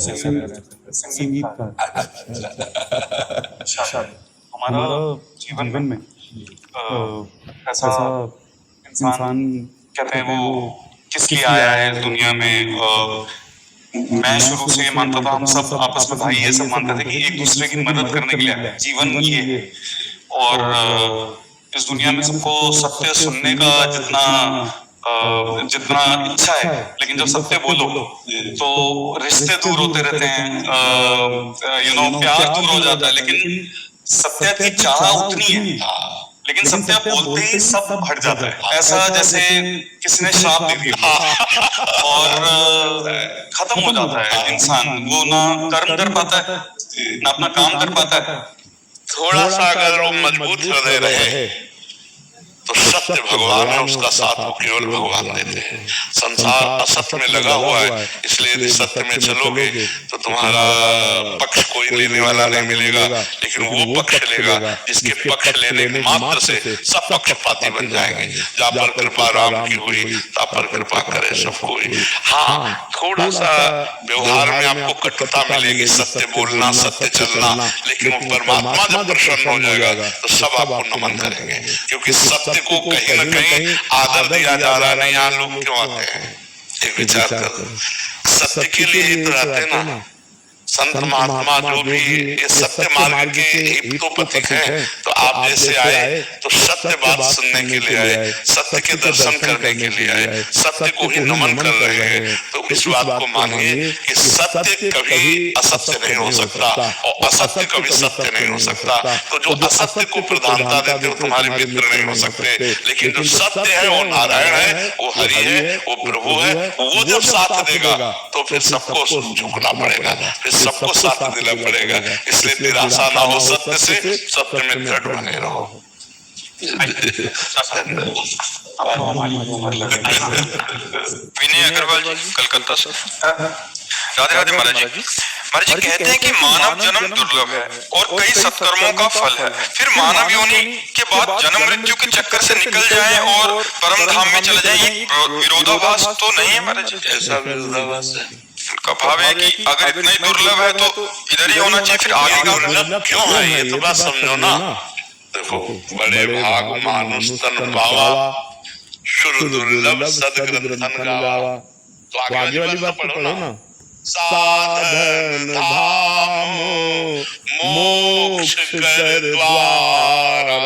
संगीत का। अच्छा, हमारा जीवन में ऐसा इंसान कहते हैं वो किस लिए आया है इस दुनिया में। मैं शुरू से मानता था, हम सब आपस में भाई ये सब मानते थे कि एक दूसरे की मदद करने के लिए आए, जीवन ये है। और इस दुनिया में सबको सत्य सुनने का जितना इच्छा है, लेकिन जब सत्य बोलो तो रिश्ते दूर होते रहते हैं, प्यार दूर हो जाता है, लेकिन सत्य की चाह उतनी है। लेकिन सत्य बोलते ही सब हट जाता है, ऐसा जैसे किसी ने श्राप दे दिया और खत्म हो जाता है इंसान। वो ना कर्म कर पाता है, ना अपना काम कर पाता है। थोड़ा सा अगर वो मजबूत हृदय रहे तो सत्य भगवान है, उसका साथ वो केवल भगवान देते हैं। संसार असत्य में लगा हुआ है, इसलिए यदि सत्य में चलोगे तो तुम्हारा पक्ष कोई लेने वाला नहीं मिलेगा, लेकिन वो पक्ष लेगा जिसके पक्ष लेने के मात्र से सब पक्षपाती बन जाएंगे। जा पर कृपा राम की हुई, ता पर कृपा करे सब कोई। हाँ, थोड़ा सा व्यवहार में आपको कटुता मिलेगी, सत्य बोलना, सत्य चलना, लेकिन वो परमात्मा जब प्रसन्न हो जाएगा तो सब आपको नमन करेंगे, क्योंकि सत्य को कहीं न कहीं आदर दिया जा रहा है। नहीं, यहाँ लोग क्यों आते हैं, एक विचार करो। सत्य के लिए ही तो आते हैं ना। संत महात्मा जो भी ये सत्य मार्ग के हितोपथिक हैं, तो आप जैसे आए तो सत्य बात सुनने के लिए आए, सत्य के दर्शन करने के लिए आए, सत्य को ही नमन कर रहे हैं। तो इस बात को मानिए कि सत्य कभी असत्य नहीं हो सकता और असत्य कभी सत्य नहीं हो सकता। तो जो असत्य को प्रधानता देते हो तुम्हारे मित्र नहीं हो सकते, लेकिन जो सत्य है वो नारायण है, वो हरि है, वो प्रभु है। वो जब साथ देगा तो फिर सबको झुकना पड़ेगा, सबको साथ देना पड़ेगा। इसलिए निराशा ना हो सत्य से, सत्य में दृढ़ बने रहो। विनय अग्रवाल जी, कलकत्ता से। राधे राधे महाराज जी। महाराज जी कहते हैं कि मानव जन्म दुर्लभ है और कई सत्कर्मों का फल है, फिर मानव योनि के बाद जन्म मृत्यु के चक्कर से निकल जाएं और परम धाम में चले जाएं, विरोधाभास तो नहीं है महाराज जी? ऐसा विरोधाभास है का भाव है कि अगर इतना ही दुर्लभ है तो इधर ही होना चाहिए, फिर आगे का दुर्लभ क्यों है ये तो बात समझो ना। देखो, बड़े भाग मानुष तन पावा, शुर दुर्लभ सदग्रंथन गावा। तो आगे वाली बात पढ़ो ना। साधन धाम मोक्ष कर द्वारा,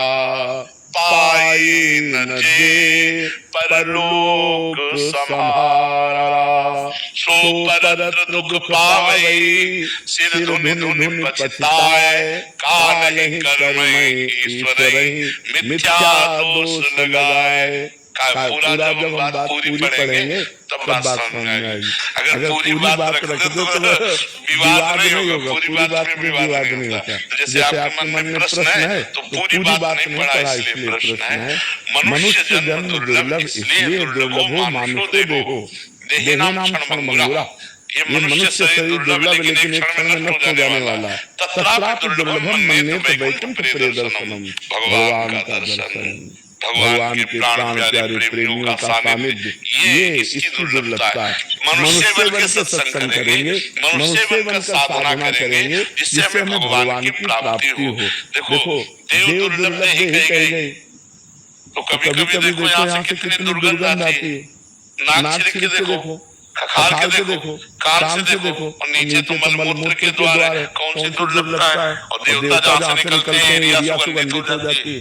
पाई न जे परलोक सम्हारा। सो परत्र दुख पावई, सिर धुनि धुनि पछताए। काल ही कर्म ईश्वर ही, मिथ्या दोष लगाए। पूरा जब हम बात पूरी पढ़ेंगे तब बात समझ में आएगी। अगर पूरी बात रख दो तो विवाद नहीं होगा, पूरी बात में विवाद नहीं होता। जैसे आपके मन में प्रश्न है तो पूरी बात नहीं पढ़ा इसलिए प्रश्न है। मनुष्य जन्म दुर्लभ इसलिए दुर्लभ हो, मानुषो देहो देहि नाम क्षण मंगूरा। ये मनुष्य शरीर दुर्लभ लेकिन एक क्षण में नष्ट हो जाने वाला है। तत्रापि दुर्लभम मन्येत वैकुंठ प्रियदर्शनम, भगवान का दर्शन, भगवान के प्राण प्यारे प्रेमियों का सानिध्य, ये इसकी दुर्लभता है। मनुष्य बनकर सत्संग करेंगे, मनुष्य बनकर साधना करेंगे, जिससे हमें भगवान की प्राप्ति हो। देखो, देव दुर्लभ ही कही गई, तो कभी कभी देखो यहाँ से कितनी दुर्गंध आती है। नाक छिड़क के देखो, खखार के देखो, कार से देखो, और नीचे तो मलमूत्र के द्वार है। कौन सी दुर्लभता है। और देवता जहाँ से निकलते हैं एरिया सुगंधित हो जाती है।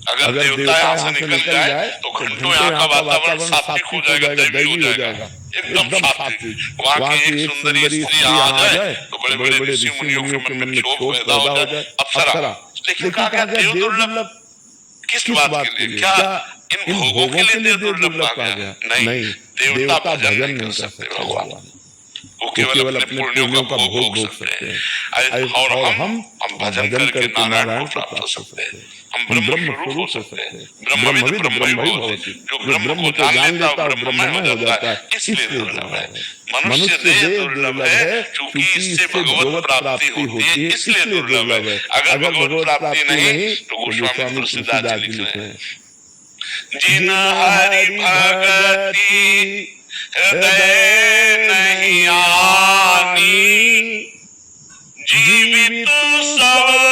अगर देवता यहाँ से निकल जाए तो घंटों यहाँ का वातावरण सात्विक हो जाएगा, दैवी हो जाएगा, एकदम सात्विक। वहाँ की एक सुंदरी स्त्री आ जाए तो बड़े बड़े ऋषि मुनियों के मन में क्षोभ पैदा हो जाए, अप्सरा। लेकिन कहा गया देव दुर्लभ किस बात के लिए? क्या इन भोगों के लिए देव दुर्लभ कहा गया? नहीं, देवता भजन नहीं कर सकते भगवान, वो केवल अपने पुण्यों का भोग भोग सकते हैं। और हम भजन करके नारायण को प्राप्त हो सकते हैं। हम ब्रह्म स्वरूप हो सकते हैं। ब्रह्मविद ब्रह्म ही भवति, जो ब्रह्म को जान लेता है ब्रह्ममय हो जाता है, इसलिए दुर्लभ है। मनुष्य देह दुर्लभ है क्योंकि इससे भगवत प्राप्ति होती है, इसलिए दुर्लभ है। अगर भगवत प्राप्ति नहीं तो गोस्वामी तुलसीदास जी लिखते हैं, जिन हरि भगति हृदय नहीं आनी, जीवित सब